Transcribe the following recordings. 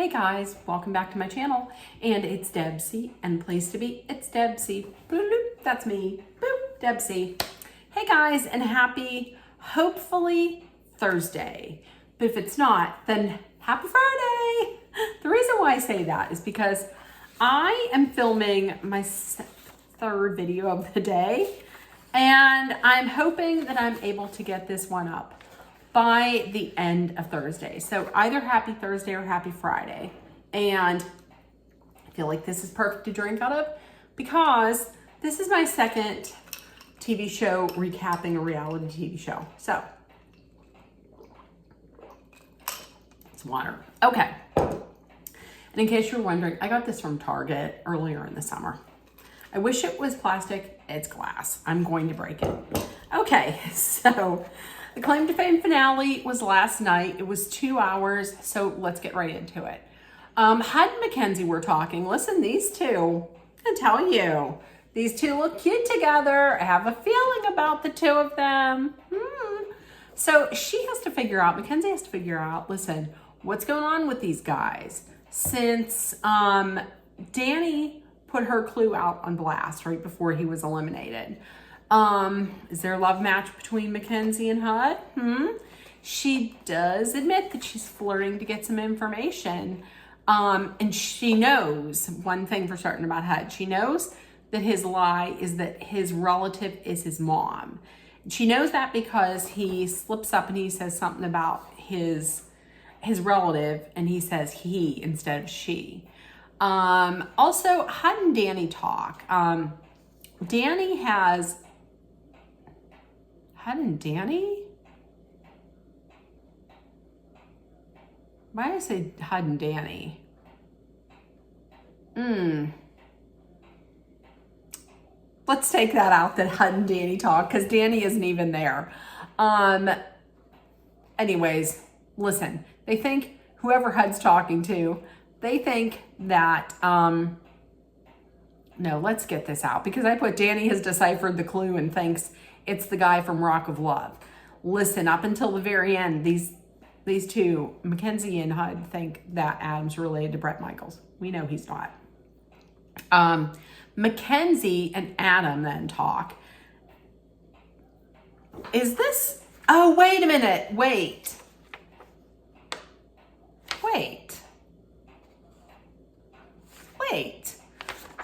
Hey guys, welcome back to my channel, and it's Debsy, and the place to be, it's Debsy. Boop, boop, that's me, boop, Debsy. Hey guys, and happy, hopefully, Thursday. But if it's not, then happy Friday. The reason why I say that is because I am filming my third video of the day, and I'm hoping that I'm able to get this one up by the end of Thursday. So either happy Thursday or happy Friday. And I feel like this is perfect to drink out of because this is my second TV show recapping a reality TV show. So it's water. Okay. And in case you're wondering, I got this from Target earlier in the summer. I wish it was plastic. It's glass. I'm going to break it. Okay, so the Claim to Fame finale was last night. It was 2 hours, so let's get right into it. Hud and Mackenzie were talking. Listen, these two, I tell you, these two look cute together. I have a feeling about the two of them. So she has to figure out, Mackenzie has to figure out, listen, what's going on with these guys? Since Danny put her clue out on blast right before he was eliminated. Is there a love match between Mackenzie and Hud? She does admit that she's flirting to get some information. And she knows one thing for certain about Hud. She knows that his lie is that his relative is his mom. She knows that because he slips up and he says something about his relative, and he says he instead of she. Also, Hud and Danny talk. Danny has... Hud and Danny? Why did I say Hud and Danny? Let's take that out, that Hud and Danny talk, because Danny isn't even there. Anyways, listen, they think whoever Hud's talking to, they think that, no, let's get this out, because I put Danny has deciphered the clue and thinks it's the guy from Rock of Love. Listen, up until the very end, these two, Mackenzie and Hud, think that Adam's related to Bret Michaels. We know he's not. Mackenzie and Adam then talk. Is this... Oh, wait a minute. Wait.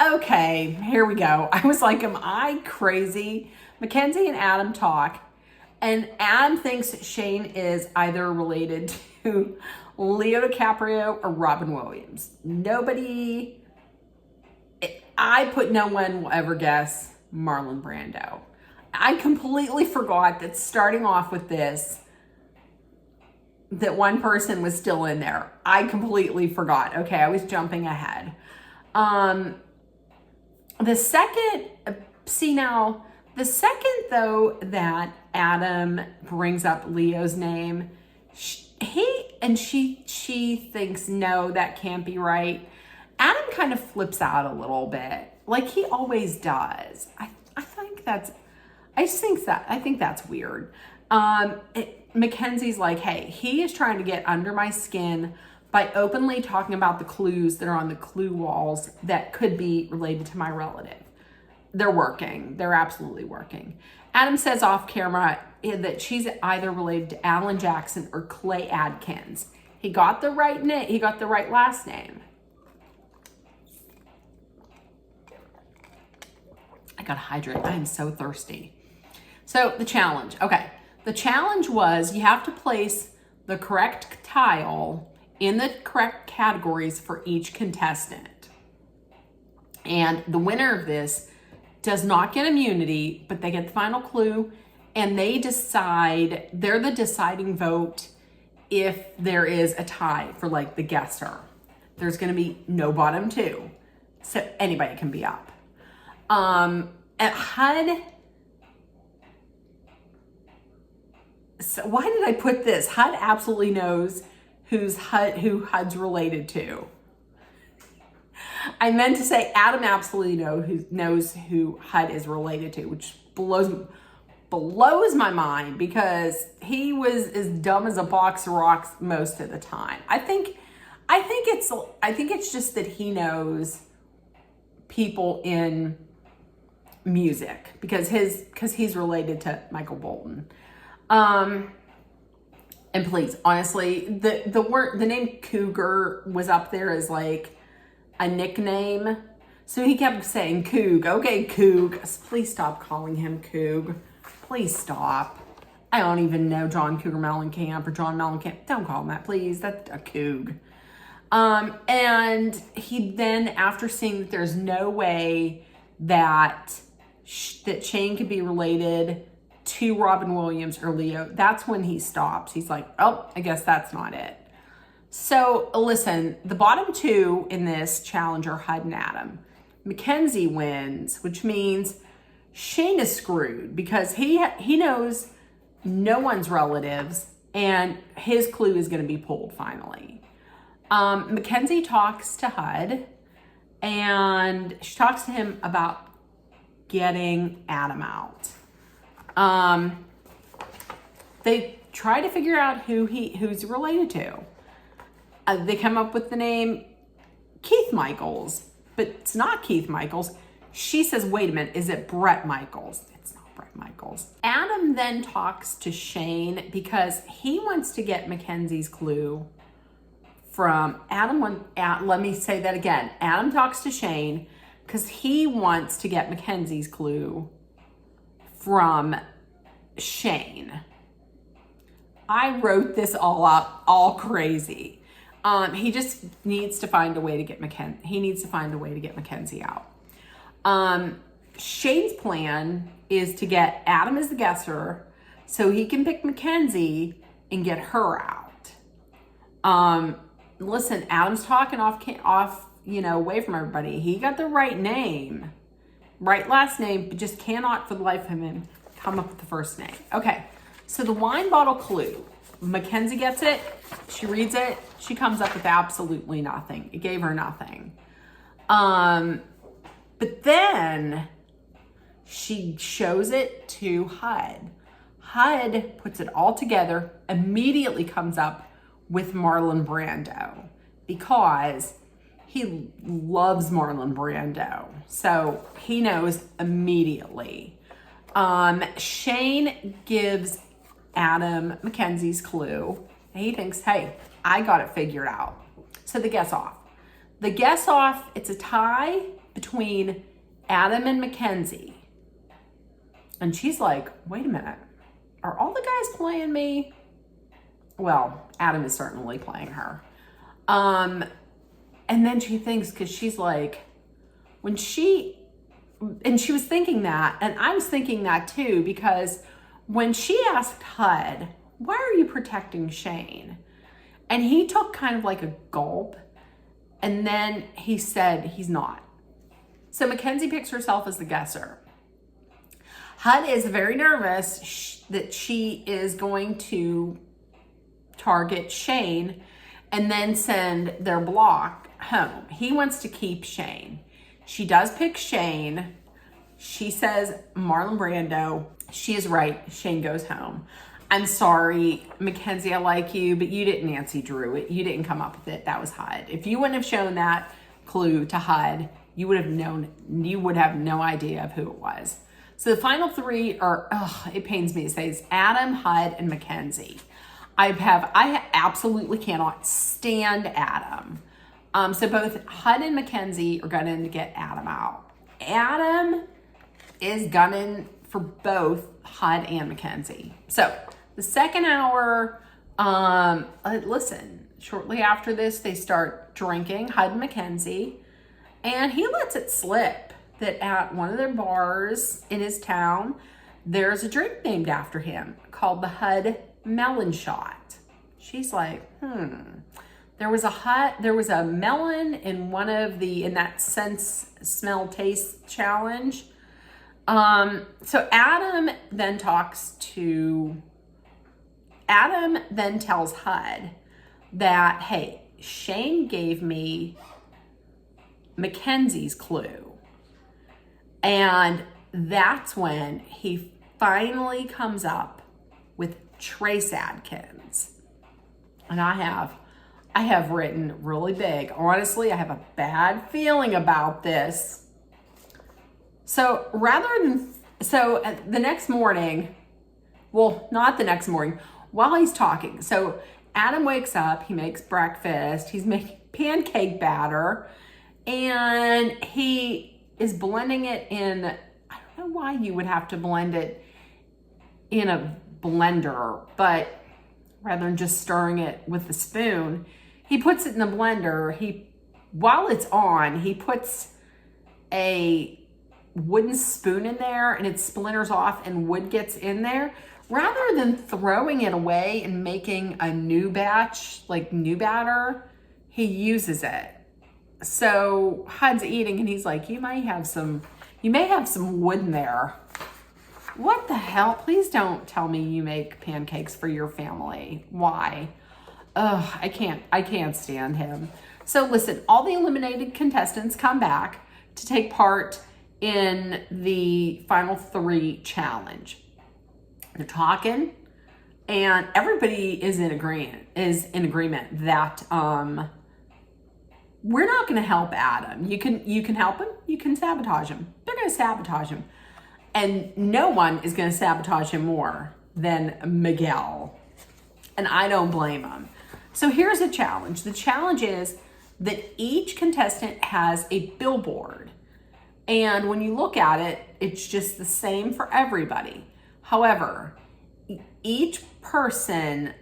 Okay, here we go. I was like, am I crazy? Mackenzie and Adam talk, and Adam thinks Shane is either related to Leo DiCaprio or Robin Williams. I put no one will ever guess Marlon Brando. I completely forgot that starting off with this, that one person was still in there. I completely forgot. Okay, I was jumping ahead. The second though that Adam brings up Leo's name, she thinks, no, that can't be right. Adam kind of flips out a little bit, like he always does. I think that's weird. Mackenzie's like, hey, he is trying to get under my skin by openly talking about the clues that are on the clue walls that could be related to my relative. They're working. They're absolutely working. Adam says off camera that she's either related to Alan Jackson or Clay Adkins. He got the right name. He got the right last name. I gotta hydrate. I am so thirsty. So the challenge. Okay. The challenge was you have to place the correct tile in the correct categories for each contestant. And the winner of this does not get immunity, but they get the final clue, and they decide, they're the deciding vote if there is a tie for like the guesser. There's gonna be no bottom two, so anybody can be up. At HUD, so why did I put this? HUD absolutely knows who HUD's related to. I meant to say Adam absolutely knows who HUD is related to, which blows my mind because he was as dumb as a box of rocks most of the time. I think think it's just that he knows people in music because he's related to Michael Bolton. And please, honestly, the name Cougar was up there as like a nickname. So he kept saying Coog. Okay, Coog. Please stop calling him Coog. Please stop. I don't even know John Cougar Mellencamp or John Mellencamp. Don't call him that, please. That's a Coog. And he then, after seeing that there's no way that Shane could be related to Robin Williams or Leo, that's when he stops. He's like, oh, I guess that's not it. So listen, the bottom two in this challenge are Hud and Adam. Mackenzie wins, which means Shane is screwed because he knows no one's relatives and his clue is going to be pulled finally. Mackenzie talks to Hud and she talks to him about getting Adam out. They try to figure out who's related to. They come up with the name Keith Michaels, but it's not Keith Michaels. She says, wait a minute, is it Brett Michaels? It's not Brett Michaels. Adam then talks to Shane because he wants to get Mackenzie's clue from Adam. Let me say that again. Adam talks to Shane because he wants to get Mackenzie's clue from Shane. I wrote this all up, all crazy. He just needs to find a way to get Mackenzie out. Shane's plan is to get Adam as the guesser so he can pick Mackenzie and get her out. Listen, Adam's talking off, away from everybody. He got the right name, right last name, but just cannot for the life of him come up with the first name. Okay, so the wine bottle clue. Mackenzie gets it. She reads it. She comes up with absolutely nothing. It gave her nothing. But then she shows it to Hud. Hud puts it all together, immediately comes up with Marlon Brando because he loves Marlon Brando. So he knows immediately. Shane gives Adam Mackenzie's clue. And he thinks, hey, I got it figured out. So the guess off. It's a tie between Adam and Mackenzie. And she's like, wait a minute. Are all the guys playing me? Well, Adam is certainly playing her. And then she thinks, because she's like, and she was thinking that, and I was thinking that too, because when she asked Hud, why are you protecting Shane? And he took kind of like a gulp, and then he said he's not. So Mackenzie picks herself as the guesser. Hud is very nervous that she is going to target Shane and then send their block home. He wants to keep Shane. She does pick Shane. She says Marlon Brando. She is right. Shane goes home. I'm sorry, Mackenzie, I like you, but you didn't Nancy Drew it. You didn't come up with it. That was Hud. If you wouldn't have shown that clue to Hud, you would have no idea of who it was. So the final three are, it pains me to say, it's Adam, Hud, and Mackenzie. I absolutely cannot stand Adam. So both Hud and Mackenzie are gunning to get Adam out. Adam is gunning for both Hud and Mackenzie. So the second hour, listen, shortly after this, they start drinking, Hud and Mackenzie, and he lets it slip that at one of their bars in his town, there's a drink named after him called the Hud Melon Shot. She's like, there was a melon in in that sense, smell, taste challenge. So Adam then tells Hud that, hey, Shane gave me Mackenzie's clue. And that's when he finally comes up with Trace Adkins. And I I have written really big. Honestly, I have a bad feeling about this. So the next morning, well, not the next morning, while he's talking. So Adam wakes up, he makes breakfast, he's making pancake batter, and he is blending it in, I don't know why you would have to blend it in a blender, but rather than just stirring it with a spoon, he puts it in the blender. While it's on, he puts a wooden spoon in there and it splinters off and wood gets in there. Rather than throwing it away and making a new batch, like new batter, he uses it. So Hud's eating and he's like, you may have some wood in there. What the hell? Please don't tell me you make pancakes for your family. Why? Ugh, I can't stand him. So listen, all the eliminated contestants come back to take part in the final 3 challenge. They're talking, and everybody is in agreement that we're not going to help Adam. You can help him. You can sabotage him. They're going to sabotage him, and no one is going to sabotage him more than Miguel. And I don't blame him. So here's a challenge. The challenge is that each contestant has a billboard. And when you look at it, it's just the same for everybody. However, each person,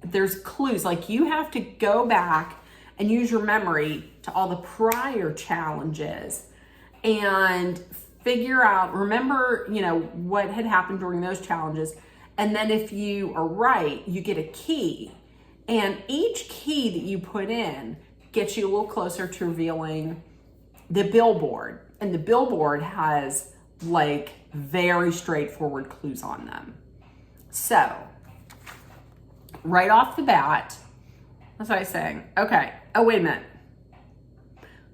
there's clues. Like you have to go back and use your memory to all the prior challenges and figure out, remember, what had happened during those challenges. And then if you are right, you get a key. And each key that you put in gets you a little closer to revealing the billboard. And the billboard has like very straightforward clues on them. So right off the bat, that's what I was saying. Okay. Oh, wait a minute.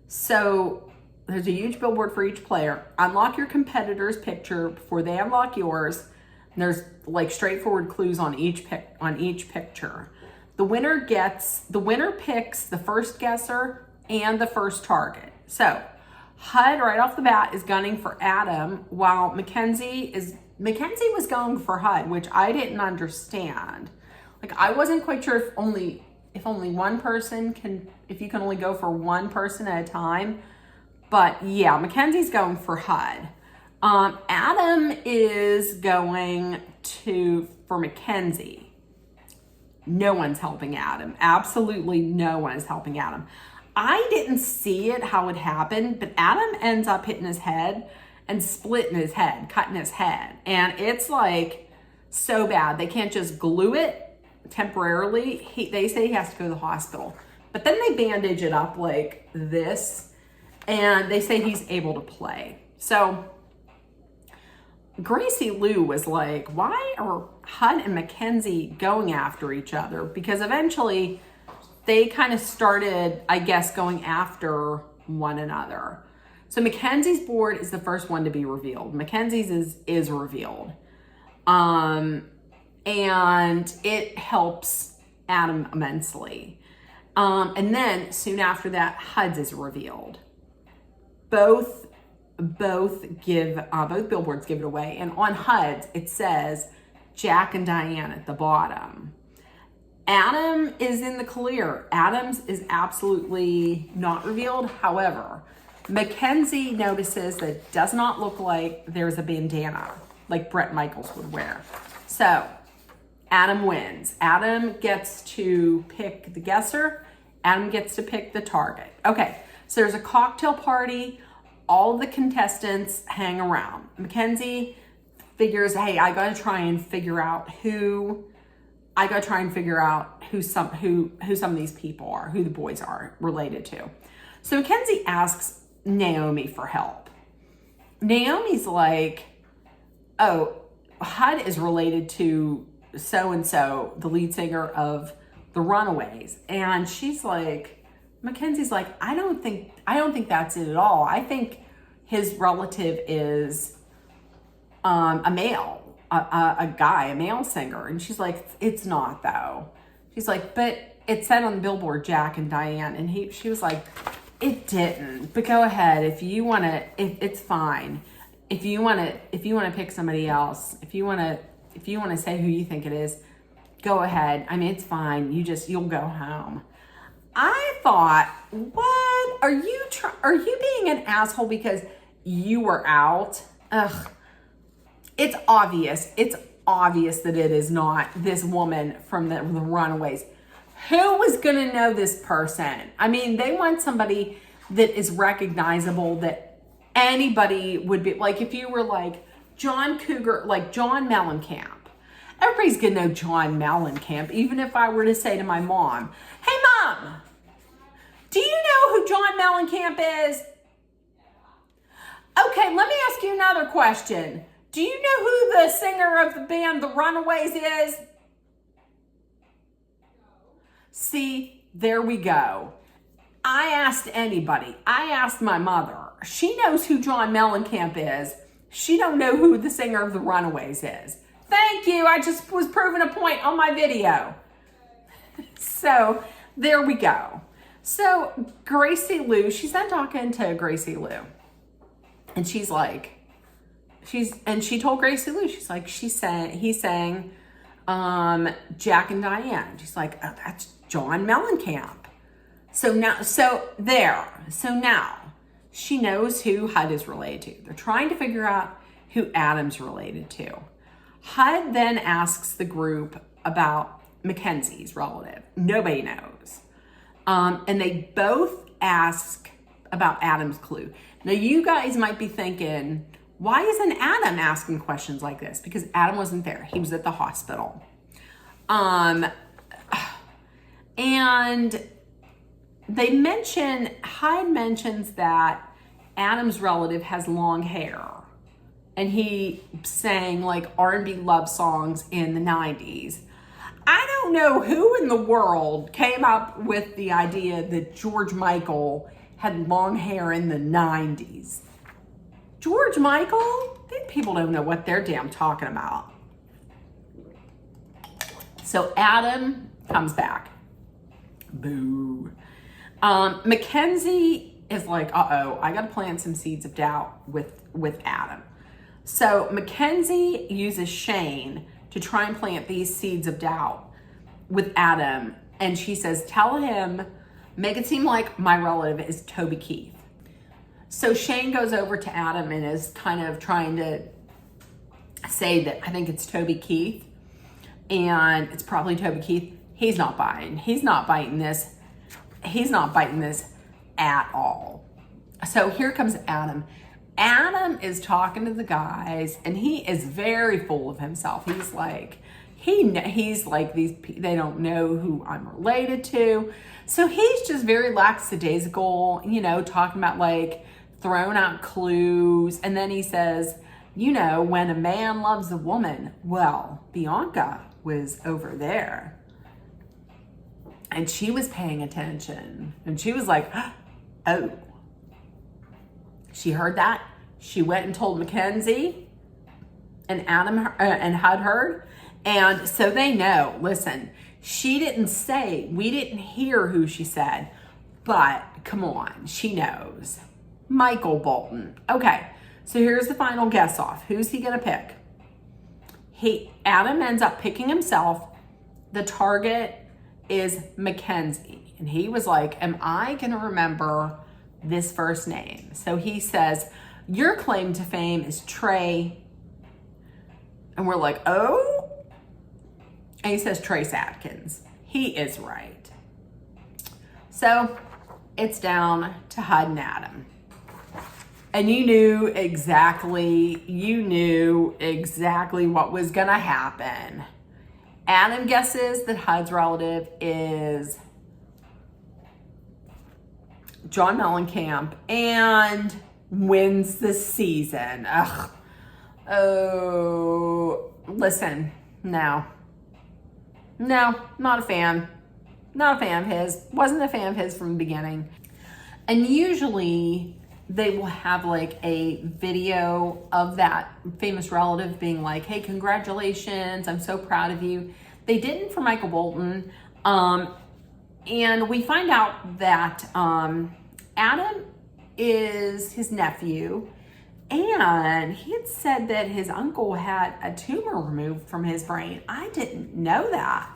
So there's a huge billboard for each player. Unlock your competitor's picture before they unlock yours. And there's like straightforward clues on each picture. The winner picks the first guesser and the first target. So Hud right off the bat is gunning for Adam, while Mackenzie was going for Hud, which I didn't understand. Like I wasn't quite sure if only one person if you can only go for one person at a time. But yeah, Mackenzie's going for Hud. Adam is going for Mackenzie. No one's helping Adam. Absolutely no one is helping Adam. I didn't see it, how it happened, but Adam ends up hitting his head and splitting his head, cutting his head. And it's like so bad. They can't just glue it temporarily. They say he has to go to the hospital. But then they bandage it up like this, and they say he's able to play. So Gracie Lou was like, why are Hud and Mackenzie going after each other? Because eventually they kind of started, I guess, going after one another. So Mackenzie's board is the first one to be revealed. Mackenzie's is revealed. And it helps Adam immensely. And then soon after that, Hud's is revealed. Both billboards give it away. And on Hud's, it says Jack and Diane at the bottom. Adam is in the clear. Adam's is absolutely not revealed. However, Mackenzie notices that it does not look like there's a bandana like Bret Michaels would wear. So Adam wins. Adam gets to pick the guesser. Adam gets to pick the target. Okay, so there's a cocktail party. All the contestants hang around. Mackenzie figures, hey, I gotta try and figure out who some of these people are, who the boys are related to. So Mackenzie asks Naomi for help. Naomi's like, oh, Hud is related to so-and-so, the lead singer of the Runaways. And she's like, Mackenzie's like, I don't think that's it at all. I think his relative is a male, a guy, a male singer. And she's like, it's not though. She's like, but it said on the billboard, Jack and Diane, and she was like, it didn't, but go ahead. If you want to, it's fine. If you want to pick somebody else, if you want to say who you think it is, go ahead. I mean, it's fine. You'll go home. I thought, what? Are you being an asshole because you were out? Ugh. It's obvious. It's obvious that it is not this woman from the Runaways. Who was going to know this person? I mean, they want somebody that is recognizable, that anybody would be, like if you were like John Cougar, like John Mellencamp. Everybody's going to know John Mellencamp, even if I were to say to my mom, hey, Mom, do you know who John Mellencamp is? Okay, let me ask you another question. Do you know who the singer of the band The Runaways is? See, there we go. I asked anybody. I asked my mother. She knows who John Mellencamp is. She don't know who the singer of The Runaways is. Thank you. I just was proving a point on my video. So there we go. So Gracie Lou, she's not talking to Gracie Lou. And she's like, she told Gracie Lou, she's like, he sang Jack and Diane. She's like, oh, that's John Mellencamp. So now she knows who HUD is related to. They're trying to figure out who Adam's related to. HUD then asks the group about Mackenzie's relative. Nobody knows. And they both ask about Adam's clue. Now you guys might be thinking, why isn't Adam asking questions like this? Because Adam wasn't there. He was at the hospital. And HUD mentions that Adam's relative has long hair. And he sang like R&B love songs in the 90s. I don't know who in the world came up with the idea that George Michael had long hair in the 90s. George Michael? People don't know what they're damn talking about. So Adam comes back. Boo. Mackenzie is like, uh-oh, I got to plant some seeds of doubt with Adam. So Mackenzie uses Shane to try and plant these seeds of doubt with Adam. And she says, tell him, make it seem like my relative is Toby Keith. So Shane goes over to Adam and is kind of trying to say that I think it's Toby Keith. And it's probably Toby Keith. He's not buying. He's not biting this. He's not biting this at all. So here comes Adam. Adam is talking to the guys and he is very full of himself. He's like, he's like, they don't know who I'm related to. So he's just very lackadaisical, talking about like throwing out clues. And then he says, when a man loves a woman, well, Bianca was over there. And she was paying attention. And she was like, oh. She heard that. She went and told Mackenzie, and Adam and HUD heard. And so they know, listen, she didn't say, we didn't hear who she said, but come on, she knows. Michael Bolton. Okay, so here's the final guess off. Who's he gonna pick? Adam ends up picking himself. The target is Mackenzie. And he was like, am I gonna remember this first name? So he says, your claim to fame is Trey. And we're like, oh? And he says Trace Adkins. He is right. So it's down to HUD and Adam. And you knew exactly what was gonna happen. Adam guesses that HUD's relative is John Mellencamp and wins the season. Ugh. Oh, listen, no, not a fan. Not a fan of his. Wasn't a fan of his from the beginning. And usually they will have like a video of that famous relative being like, hey, congratulations, I'm so proud of you. They didn't for Michael Bolton. And we find out that Adam is his nephew, and he had said that his uncle had a tumor removed from his brain. I didn't know that.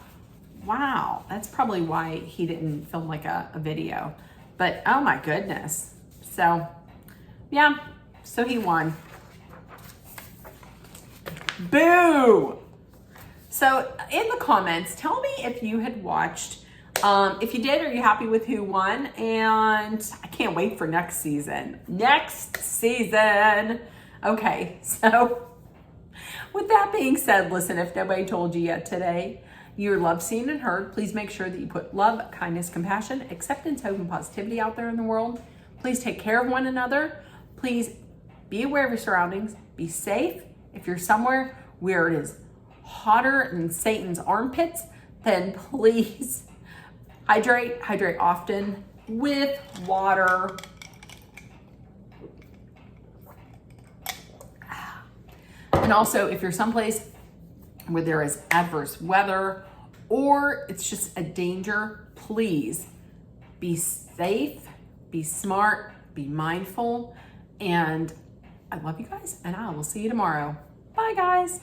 Wow, that's probably why he didn't film like a video. But oh my goodness. So yeah, so he won. Boo! So in the comments, tell me if you had watched. If you did, are you happy with who won? And I can't wait for next season. Next season. Okay, so with that being said, listen, if nobody told you yet today, you're loved, seen, and heard. Please make sure that you put love, kindness, compassion, acceptance, hope, and positivity out there in the world. Please take care of one another. Please be aware of your surroundings. Be safe. If you're somewhere where it is hotter than Satan's armpits, then please hydrate often with water. And also, if you're someplace where there is adverse weather or it's just a danger, please be safe, be smart, be mindful. And I love you guys, and I will see you tomorrow. Bye, guys.